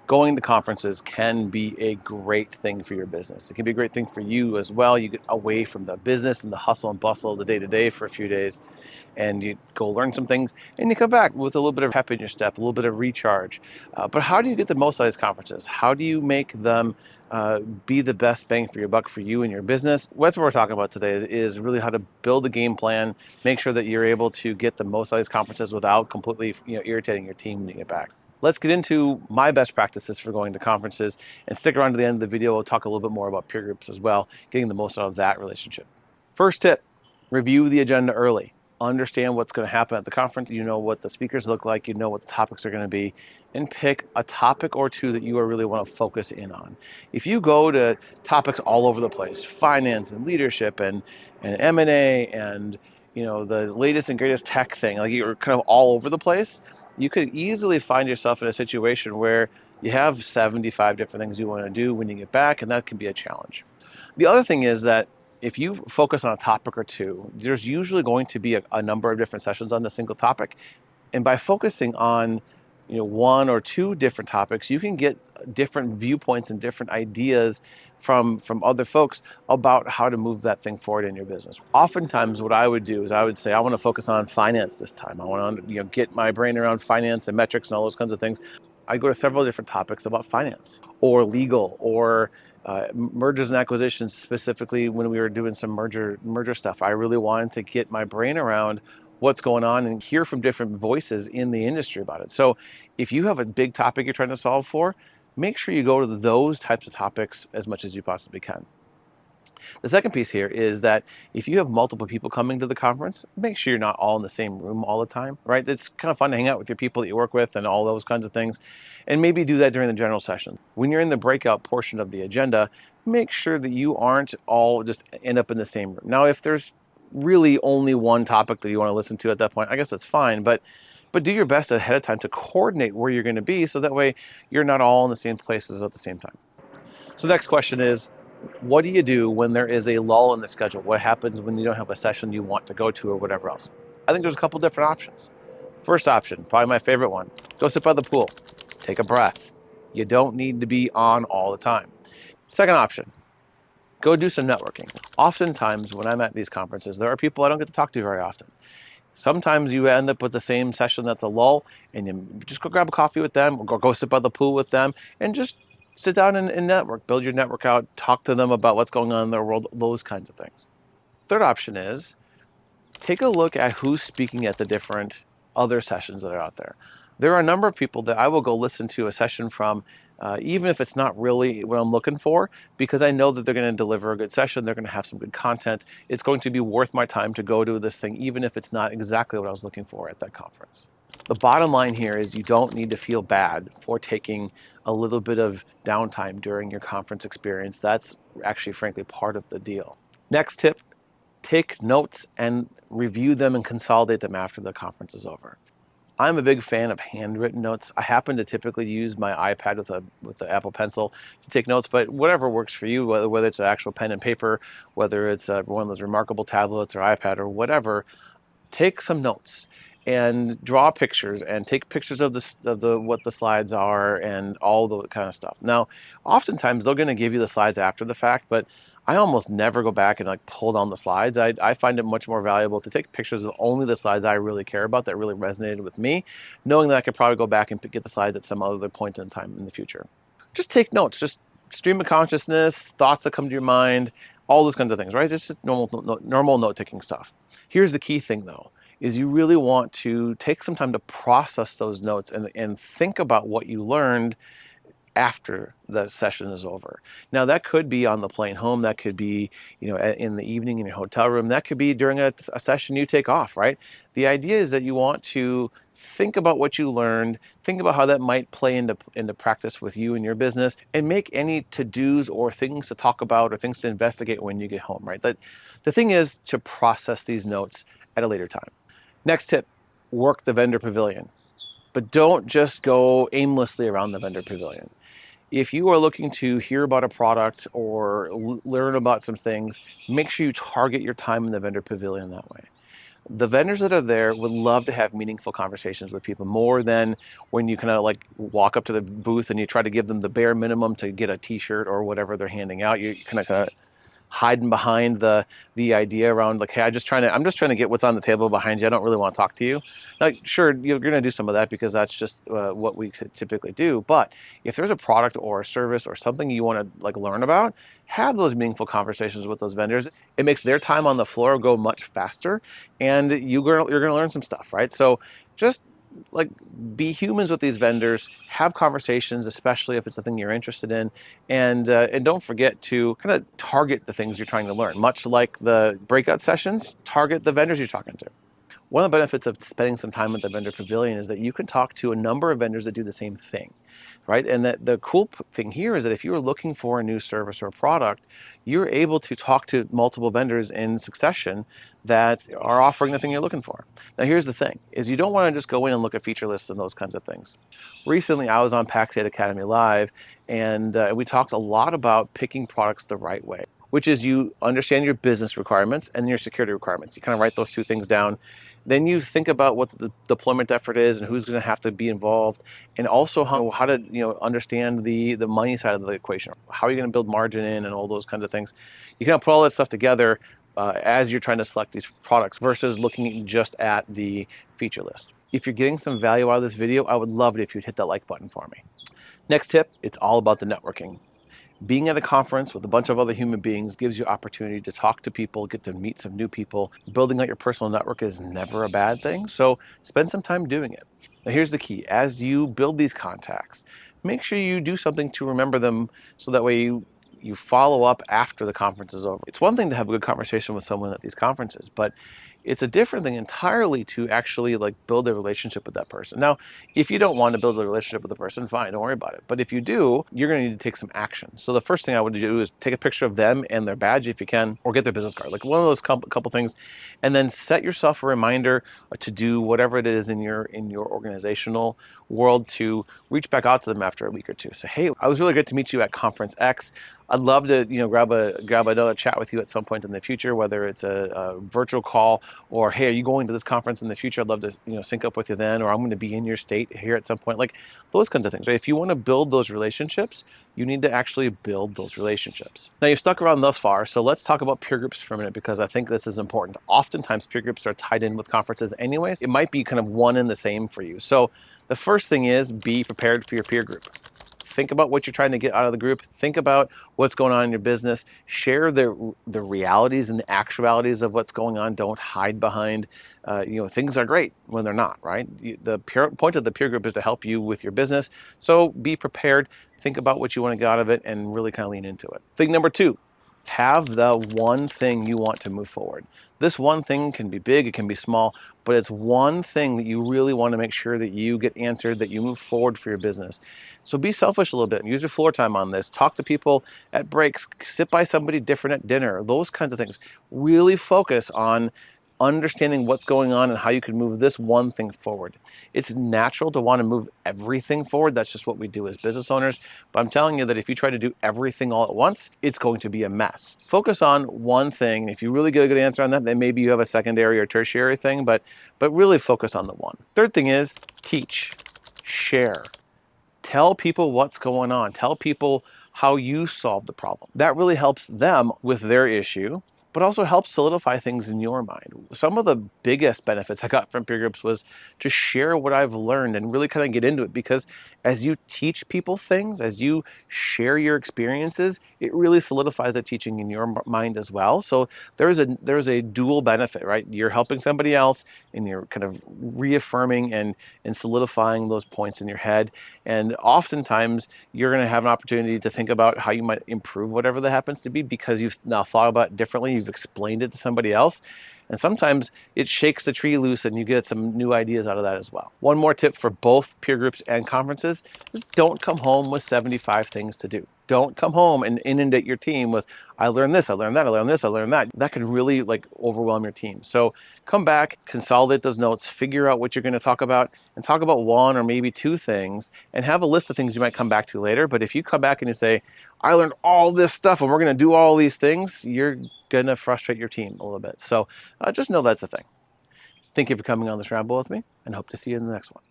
Going to conferences can be a great thing for your business. It can be a great thing for you as well. You get away from the business and the hustle and bustle of the day-to-day for a few days, and you go learn some things, and you come back with a little bit of pep in your step, a little bit of recharge. But how do you get the most out of these conferences? How do you make them be the best bang for your buck for you and your business? That's what we're talking about today, is really how to build a game plan, make sure that you're able to get the most out of these conferences without completely irritating your team when you get back. Let's get into my best practices for going to conferences, and stick around to the end of the video. We'll talk a little bit more about peer groups as well, getting the most out of that relationship. First tip, review the agenda early. Understand what's going to happen at the conference. You know what the speakers look like, you know what the topics are going to be, and pick a topic or two that you really want to focus in on. If you go to topics all over the place, finance and leadership and M&A and the latest and greatest tech thing, like you're kind of all over the place, you could easily find yourself in a situation where you have 75 different things you want to do when you get back, and that can be a challenge. The other thing is that if you focus on a topic or two, there's usually going to be a number of different sessions on a single topic. And by focusing on one or two different topics, you can get different viewpoints and different ideas from other folks about how to move that thing forward in your business. Oftentimes what I would do is I would say, I want to focus on finance this time. I want to get my brain around finance and metrics and all those kinds of things. I go to several different topics about finance or legal or mergers and acquisitions. Specifically, when we were doing some merger stuff, I really wanted to get my brain around what's going on and hear from different voices in the industry about it. So if you have a big topic you're trying to solve for, make sure you go to those types of topics as much as you possibly can. The second piece here is that if you have multiple people coming to the conference, make sure you're not all in the same room all the time, right? It's kind of fun to hang out with your people that you work with and all those kinds of things. And maybe do that during the general session. When you're in the breakout portion of the agenda, make sure that you aren't all just end up in the same room. Now, if there's really only one topic that you want to listen to at that point, I guess that's fine, but do your best ahead of time to coordinate where you're going to be, so that way you're not all in the same places at the same time. So the next question is, what do you do when there is a lull in the schedule? What happens when you don't have a session you want to go to or whatever else? I think there's a couple different options. First option, probably my favorite one, go sit by the pool, take a breath. You don't need to be on all the time. Second option, go do some networking. Oftentimes when I'm at these conferences, there are people I don't get to talk to very often. Sometimes you end up with the same session that's a lull, and you just go grab a coffee with them, or go sit by the pool with them, and just sit down and network, build your network out, talk to them about what's going on in their world, those kinds of things. Third option is take a look at who's speaking at the different other sessions that are out there. There are a number of people that I will go listen to a session from, even if it's not really what I'm looking for, because I know that they're going to deliver a good session, they're going to have some good content. It's going to be worth my time to go to this thing, even if it's not exactly what I was looking for at that conference. The bottom line here is you don't need to feel bad for taking a little bit of downtime during your conference experience. That's actually, frankly, part of the deal. Next tip, take notes and review them and consolidate them after the conference is over. I'm a big fan of handwritten notes. I happen to typically use my iPad with the Apple Pencil to take notes, but whatever works for you, whether it's an actual pen and paper, whether it's one of those remarkable tablets or iPad or whatever, take some notes and draw pictures and take pictures of what the slides are and all the kind of stuff. Now, oftentimes they're going to give you the slides after the fact, but I almost never go back and pull down the slides. I find it much more valuable to take pictures of only the slides I really care about, that really resonated with me, knowing that I could probably go back and get the slides at some other point in time in the future. Just take notes, just stream of consciousness, thoughts that come to your mind, all those kinds of things, right? Just normal note-taking stuff. Here's the key thing though, is you really want to take some time to process those notes and think about what you learned after the session is over. Now that could be on the plane home, that could be in the evening in your hotel room, that could be during a session you take off, right? The idea is that you want to think about what you learned, think about how that might play into practice with you and your business, and make any to-dos or things to talk about or things to investigate when you get home, right? The thing is to process these notes at a later time. Next tip, work the vendor pavilion, but don't just go aimlessly around the vendor pavilion. If you are looking to hear about a product or learn about some things, make sure you target your time in the vendor pavilion that way. The vendors that are there would love to have meaningful conversations with people more than when you kind of like walk up to the booth and you try to give them the bare minimum to get a t-shirt or whatever they're handing out. You kind of hiding behind the idea around like, hey, I'm just trying to get what's on the table behind you. I don't really want to talk to you. Now, sure, you're going to do some of that because that's just what we typically do. But if there's a product or a service or something you want to like learn about, have those meaningful conversations with those vendors. It makes their time on the floor go much faster, and you're going to learn some stuff, right? So just like be humans with these vendors, have conversations, especially if it's a thing you're interested in, and don't forget to kind of target the things you're trying to learn. Much like the breakout sessions, target the vendors you're talking to. One of the benefits of spending some time at the vendor pavilion is that you can talk to a number of vendors that do the same thing, right? And that the cool thing here is that if you're looking for a new service or a product, you're able to talk to multiple vendors in succession that are offering the thing you're looking for. Now, here's the thing: is you don't want to just go in and look at feature lists and those kinds of things. Recently, I was on Paxate Academy Live, and we talked a lot about picking products the right way, which is you understand your business requirements and your security requirements. You kind of write those two things down. Then you think about what the deployment effort is and who's going to have to be involved, and also how to understand the money side of the equation. How are you going to build margin in and all those kinds of things. You can put all that stuff together as you're trying to select these products versus looking just at the feature list. If you're getting some value out of this video, I would love it if you'd hit that like button for me. Next tip, it's all about the networking. Being at a conference with a bunch of other human beings gives you opportunity to talk to people, get to meet some new people. Building out your personal network is never a bad thing, so spend some time doing it. Now here's the key: as you build these contacts, make sure you do something to remember them so that way you follow up after the conference is over. It's one thing to have a good conversation with someone at these conferences, but it's a different thing entirely to actually like build a relationship with that person. Now, if you don't want to build a relationship with the person, fine, don't worry about it. But if you do, you're going to need to take some action. So the first thing I would do is take a picture of them and their badge if you can, or get their business card, like one of those couple things, and then set yourself a reminder to do whatever it is in your organizational world to reach back out to them after a week or two. So, hey, I was really great to meet you at conference X. I'd love to, grab another chat with you at some point in the future, whether it's a virtual call or, hey, are you going to this conference in the future? I'd love to, sync up with you then, or I'm going to be in your state here at some point, like those kinds of things, right? If you want to build those relationships, you need to actually build those relationships. Now, you've stuck around thus far, so let's talk about peer groups for a minute because I think this is important. Oftentimes, peer groups are tied in with conferences anyways. It might be kind of one and the same for you. So the first thing is be prepared for your peer group. Think about what you're trying to get out of the group. Think about what's going on in your business. Share the realities and the actualities of what's going on. Don't hide behind, things are great when they're not, right? The point of the peer group is to help you with your business. So be prepared. Think about what you want to get out of it and really kind of lean into it. Thing number 2, have the one thing you want to move forward. This one thing can be big, it can be small, but it's one thing that you really want to make sure that you get answered, that you move forward for your business. So be selfish a little bit. Use your floor time on this. Talk to people at breaks. Sit by somebody different at dinner. Those kinds of things. Really focus on understanding what's going on and how you can move this one thing forward. It's natural to want to move everything forward. That's just what we do as business owners. But I'm telling you that if you try to do everything all at once, it's going to be a mess. Focus on one thing. If you really get a good answer on that, then maybe you have a secondary or tertiary thing, but really focus on the one. Third thing is teach, share. Tell people what's going on. Tell people how you solved the problem. That really helps them with their issue, but also helps solidify things in your mind. Some of the biggest benefits I got from peer groups was to share what I've learned and really kind of get into it, because as you teach people things, as you share your experiences, it really solidifies that teaching in your mind as well. So there's a dual benefit, right? You're helping somebody else and you're kind of reaffirming and solidifying those points in your head. And oftentimes you're going to have an opportunity to think about how you might improve whatever that happens to be, because you've now thought about it differently. You've explained it to somebody else. And sometimes it shakes the tree loose and you get some new ideas out of that as well. One more tip for both peer groups and conferences is don't come home with 75 things to do. Don't come home and inundate your team with, I learned this, I learned that, I learned this, I learned that. That can really overwhelm your team. So come back, consolidate those notes, figure out what you're going to talk about, and talk about one or maybe two things, and have a list of things you might come back to later. But if you come back and you say, I learned all this stuff and we're going to do all these things, you're going to frustrate your team a little bit. So just know that's a thing. Thank you for coming on this ramble with me, and hope to see you in the next one.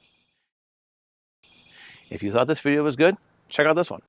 If you thought this video was good, check out this one.